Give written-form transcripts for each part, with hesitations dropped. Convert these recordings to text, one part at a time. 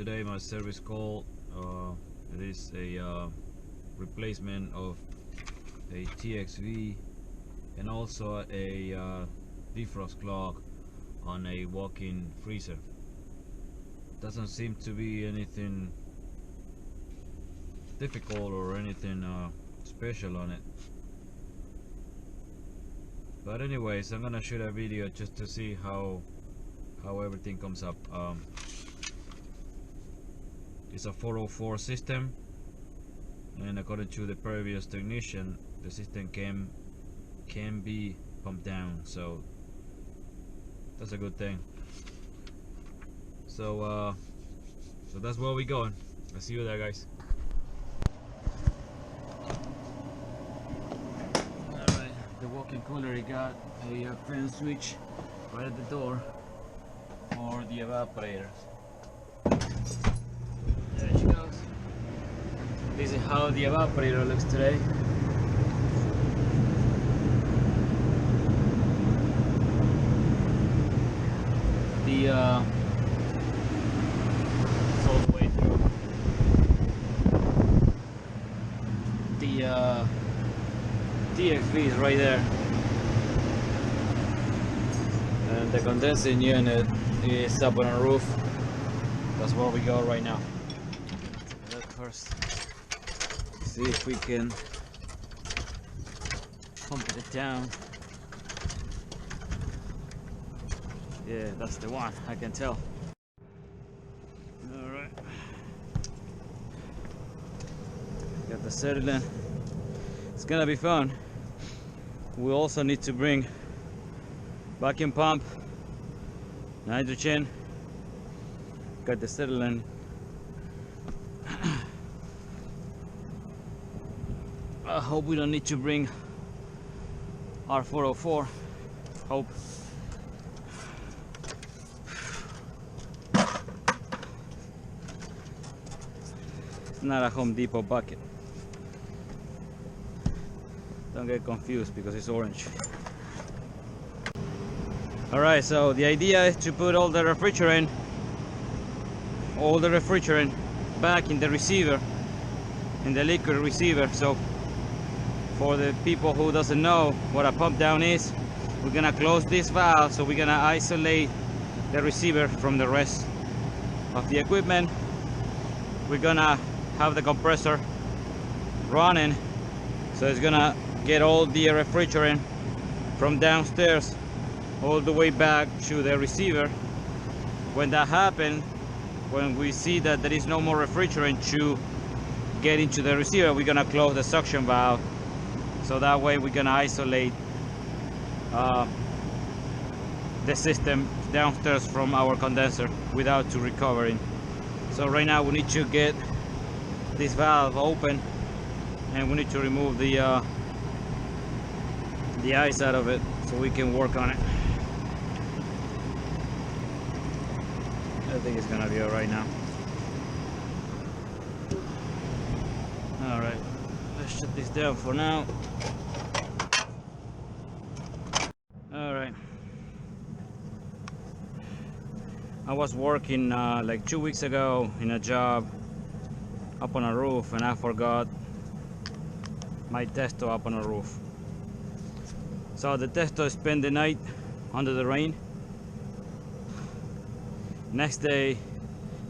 today my service call. It is a replacement of a TXV and also a defrost clock on a walk-in freezer. Doesn't seem to be anything difficult or anything special on it. But anyways, I'm gonna shoot a video just to see how everything comes up. It's a 404 system, and according to the previous technician, the system can be pumped down, so that's a good thing. So that's where we're going. I'll see you there, guys. Alright, the walk-in cooler, he got a fan switch right at the door for the evaporator. There she goes. This is how the evaporator looks today. It's all the way through. The TXV is right there, and the condensing unit is up on a roof. That's where we go right now. Look first, see if we can pump it down. Yeah, that's the one, I can tell. Alright. Got the settling. It's gonna be fun. We also need to bring vacuum pump, nitrogen. Got the settling. I hope we don't need to bring our 404. Hope. It's not a Home Depot bucket. Don't get confused because it's orange. Alright, so the idea is to put all the refrigerant back in the receiver, in the liquid receiver. So for the people who doesn't know what a pump down is, we're gonna close this valve, so we're gonna isolate the receiver from the rest of the equipment. We're gonna have the compressor running, so it's gonna get all the refrigerant from downstairs all the way back to the receiver. When that happens, when we see that there is no more refrigerant to get into the receiver, we're gonna close the suction valve, so that way we're gonna isolate the system downstairs from our condenser without to recovering. So right now we need to get this valve open, and we need to remove the ice out of it so we can work on it. I think it's gonna be alright now. Alright, let's shut this down for now. Alright. I was working like 2 weeks ago in a job up on a roof, and I forgot my testo up on a roof. So the testo spent the night under the rain. Next day,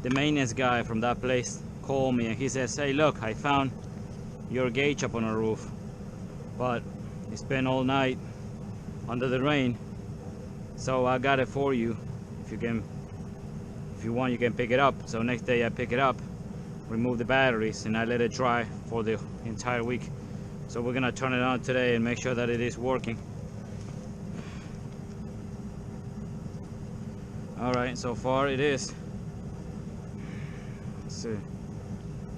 the maintenance guy from that place called me and he says, "Hey, look, I found your gauge up on a roof, but it spent all night under the rain, so I got it for you. If you want, you can pick it up." So next day I pick it up, remove the batteries, and I let it dry for the entire week. So we're gonna turn it on today and make sure that it is working. All right, so far it is. Let's see.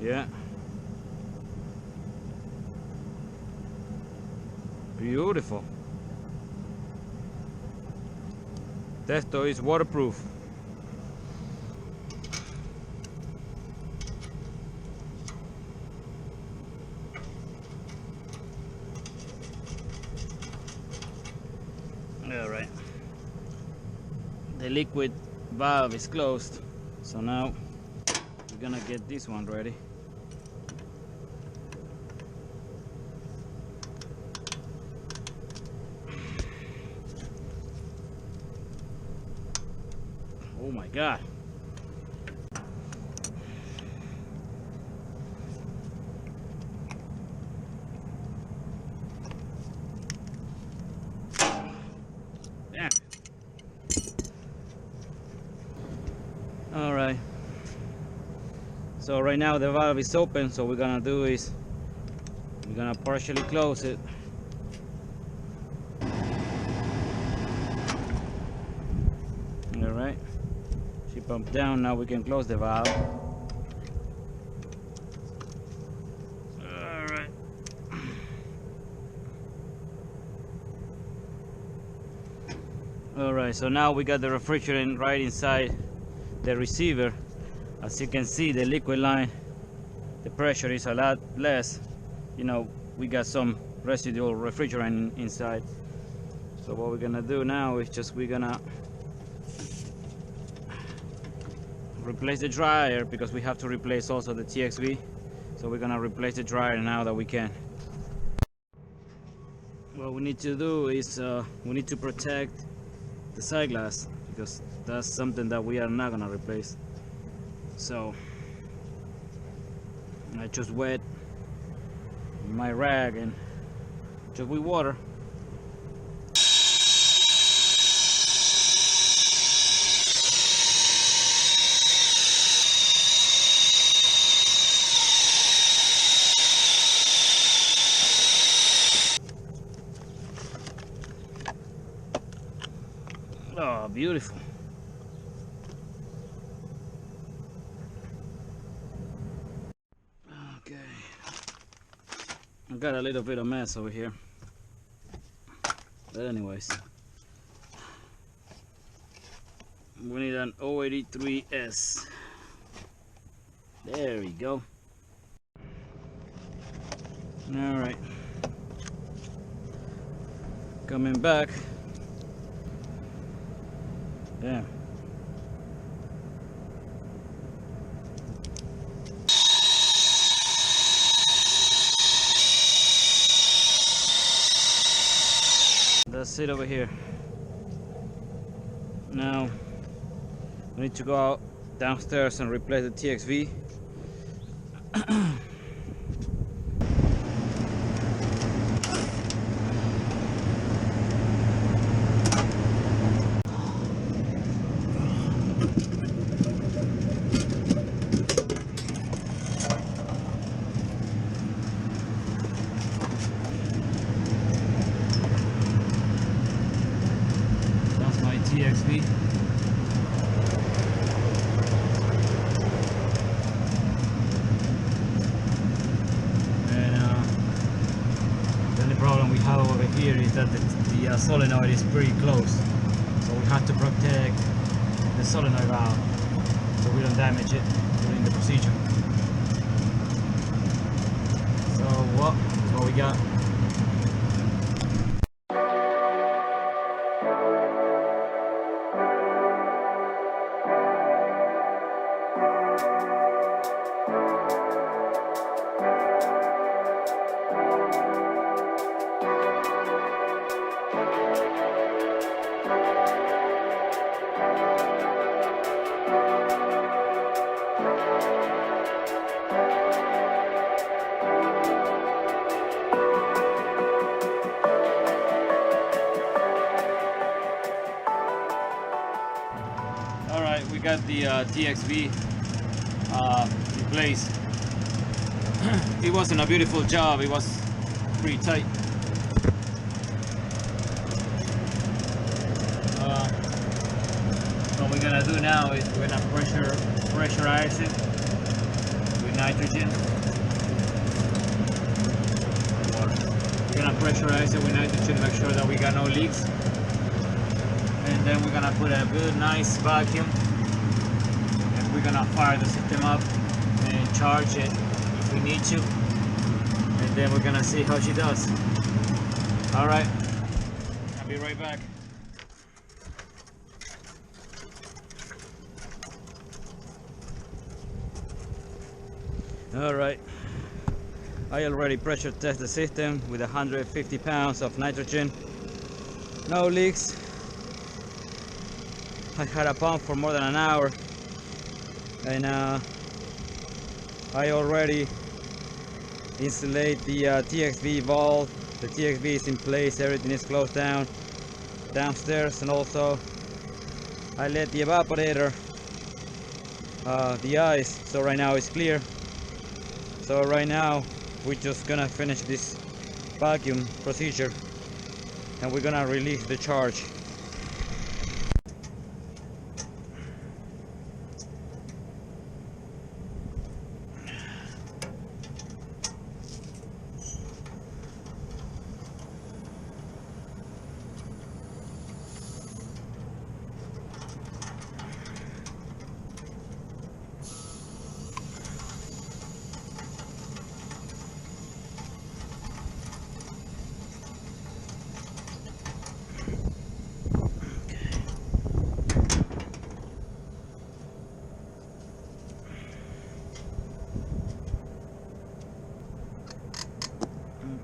Yeah. Beautiful. Testo is waterproof. All right. The liquid valve is closed, so now gonna get this one ready. Oh my God. Damn. All right. So right now the valve is open, so what we're gonna do is we're gonna partially close it. All right. She pumped down. Now we can close the valve. All right. All right. So now we got the refrigerant right inside the receiver. As you can see, the liquid line, the pressure is a lot less. You know, we got some residual refrigerant inside. So what we're gonna do now is just we're gonna replace the dryer, because we have to replace also the TXV. So we're gonna replace the dryer now that we can. What we need to do is we need to protect the side glass, because that's something that we are not gonna replace. So I just wet my rag and just with water. Oh, beautiful. Okay. I got a little bit of mess over here. But anyways. We need an 083S. There we go. Alright. Coming back. Damn. That's it over here. Now we need to go out downstairs and replace the TXV. TXV. And the only problem we have over here is that the solenoid is pretty close, so we have to protect the solenoid valve so we don't damage it during the procedure. So that's what we got. Alright, we got the TXV replaced. It wasn't a beautiful job, it was pretty tight. What we're gonna do now is we're gonna pressurize it with nitrogen. We're gonna pressurize it with nitrogen, make sure that we got no leaks. And then we're gonna put a good nice vacuum, and we're gonna fire the system up and charge it if we need to, and then we're gonna see how she does. All right, I'll be right back. All right, I already pressure test the system with 150 pounds of nitrogen. No leaks. I had a pump for more than an hour, and I already installate the TXV valve. The TXV is in place, everything is closed down downstairs, and also I let the evaporator the ice, so right now it's clear. So right now we're just gonna finish this vacuum procedure and we're gonna release the charge.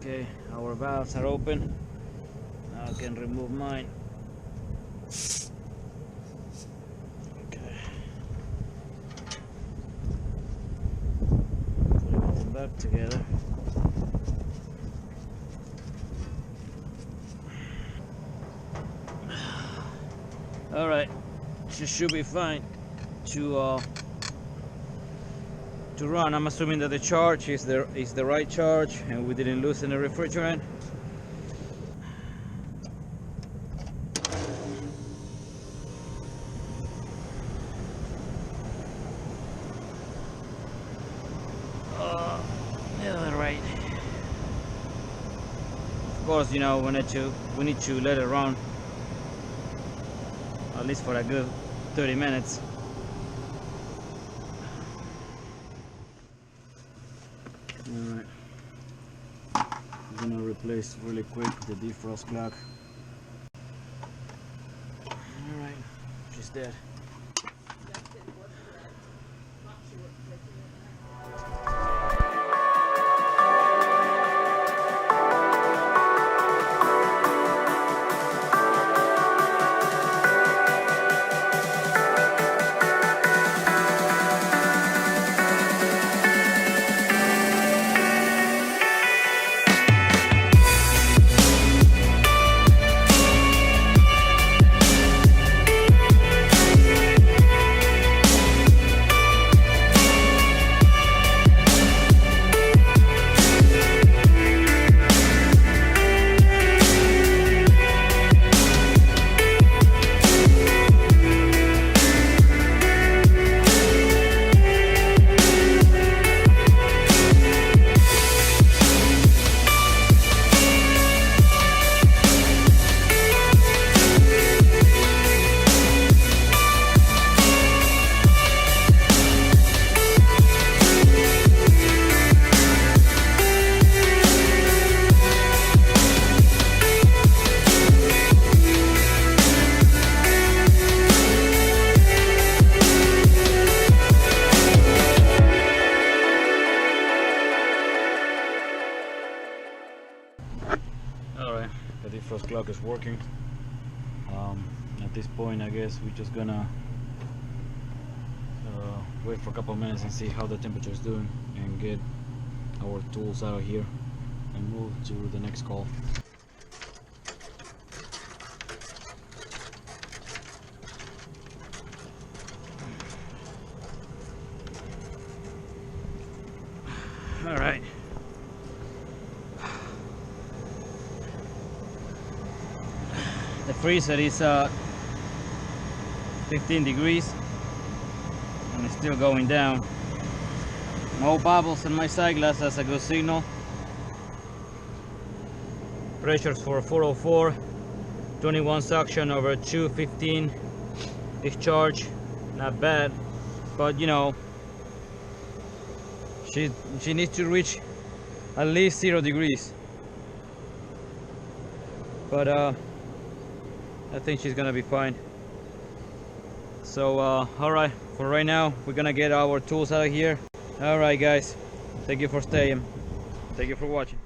Okay, our valves are open. Now I can remove mine. Okay. Put them back together. All right, she should be fine to run. I'm assuming that the charge is the right charge and we didn't lose any refrigerant. Yeah, right. Of course, you know, we need to let it run at least for a good 30 minutes. Alright, I'm gonna replace really quick the defrost clock. Alright, she's dead. Alright, the defrost clock is working. At this point, I guess we're just gonna wait for a couple of minutes and see how the temperature is doing and get our tools out of here and move to the next call. Alright. The freezer is 15 degrees and it's still going down. No bubbles in my side glass, that's a good signal. Pressures for 404, 21 suction over 215 discharge. Not bad, but you know, she needs to reach at least 0 degrees. But I think she's gonna be fine. So alright, for right now we're gonna get our tools out of here. Alright guys, Thank you for staying. Thank you for watching.